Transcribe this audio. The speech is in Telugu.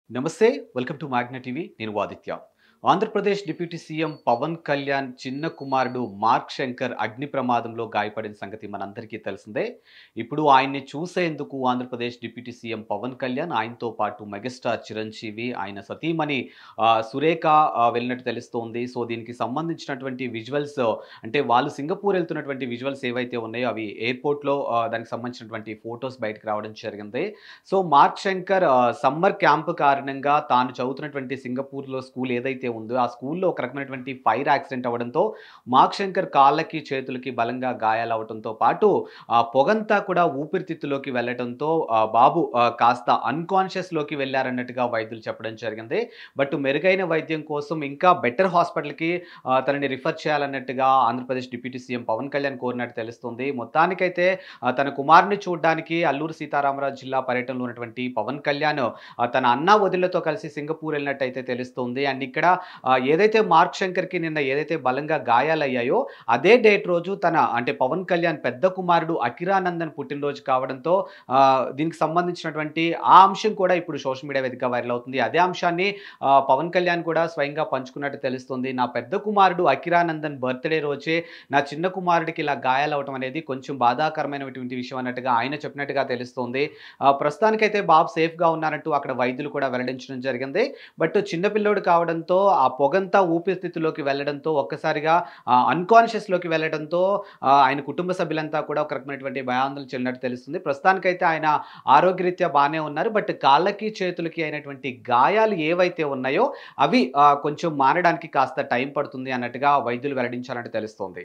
నమస్తే. Welcome to మాగ్నా TV. నేను ఆదిత్య. ఆంధ్రప్రదేశ్ డిప్యూటీ సీఎం పవన్ కళ్యాణ్ చిన్న కుమారుడు మార్క్ శంకర్ అగ్ని ప్రమాదంలో గాయపడిన సంగతి మనందరికీ తెలిసిందే. ఇప్పుడు ఆయన్ని చూసేందుకు ఆంధ్రప్రదేశ్ డిప్యూటీ సీఎం పవన్ కళ్యాణ్, ఆయనతో పాటు మెగాస్టార్ చిరంజీవి, ఆయన సతీమణి సురేఖ వెళ్ళినట్టు తెలుస్తోంది. సో, దీనికి సంబంధించినటువంటి విజువల్స్ అంటే వాళ్ళు సింగపూర్ వెళ్తున్నటువంటి విజువల్స్ ఏవైతే ఉన్నాయో అవి ఎయిర్‌పోర్ట్‌లో దానికి సంబంధించినటువంటి ఫోటోస్ బయటకు రావడం జరిగింది. So, mark Shankar summer camp కారణంగా తాను చదువుతున్నటువంటి సింగపూర్‌లో స్కూల్ ఏదైతే ఉందో, ఆ స్కూల్‌లో ఒక రకమైనటువంటి ఫైర్ యాక్సిడెంట్ అవ్వడంతో మార్క్ శంకర్ కాళ్ళకి, చేతులకి బలంగా గాయాలవ్వటంతో పాటు ఆ పొగంతా కూడా ఊపిరితిత్తులోకి వెళ్ళటంతో బాబు కాస్త అన్‌కాన్షియస్‌లోకి వెళ్లారన్నట్టుగా వైద్యులు చెప్పడం జరిగింది. బట్ మెరుగైన వైద్యం కోసం ఇంకా బెటర్ హాస్పిటల్‌కి తనని రిఫర్ చేయాలన్నట్టుగా ఆంధ్రప్రదేశ్ డిప్యూటీ సీఎం పవన్ కళ్యాణ్ కోరినట్టు తెలుస్తుంది. మొత్తానికైతే తన కుమారుడిని చూడ్డానికి అల్లూరు సీతారామరాజు జిల్లా పర్యటనలో ఉన్నటువంటి పవన్ కళ్యాణ్ తన అన్నా, వదినలతో కలిసి సింగపూర్ ఎళ్ళినట్టయితే తెలుస్తుంది. అండ్ ఇక్కడ ఏదైతే మార్క్ శంకర్‌కి నిన్న ఏదైతే బలంగా గాయాలయ్యాయో, అదే డేట్ రోజు అంటే పవన్ కళ్యాణ్ పెద్ద కుమారుడు అకిరానందన్ పుట్టినరోజు కావడంతో దీనికి సంబంధించినటువంటి ఆ అంశం కూడా ఇప్పుడు సోషల్ మీడియా వేదికగా వైరల్ అవుతుంది. అదే అంశాన్ని పవన్ కళ్యాణ్ కూడా స్వయంగా పంచుకున్నట్టు తెలుస్తుంది. నా పెద్ద కుమారుడు అకిరానందన్ బర్త్‌డే రోజే నా చిన్న కుమారుడికి ఇలా గాయాలవ్వటం అనేది కొంచెం బాధాకరమైనటువంటి విషయం అన్నట్టుగా ఆయన చెప్పినట్టుగా తెలుస్తోంది. ప్రస్తుతానికైతే బాబు సేఫ్‌గా ఉన్నారంటూ అక్కడ వైద్యులు కూడా వెల్లడించడం జరిగింది. బట్ చిన్న పిల్లోడు కావడంతో ఆ పొగంతా ఊపిరితిత్తులోకి వెళ్ళడంతో ఒక్కసారిగా అన్‌కాన్షియస్‌లోకి వెళ్ళడంతో ఆయన కుటుంబ సభ్యులంతా కూడా ఒక రకమైనటువంటి భయాందోళన చెందినట్టు తెలుస్తుంది. ప్రస్తుతానికైతే ఆయన ఆరోగ్యరీత్యా బానే ఉన్నారు. బట్ కాళ్ళకి, చేతులకి అయినటువంటి గాయాలు ఏవైతే ఉన్నాయో అవి కొంచెం మానడానికి కాస్త టైం పడుతుంది అన్నట్టుగా వైద్యులు వెల్లడించారంటూ తెలుస్తోంది.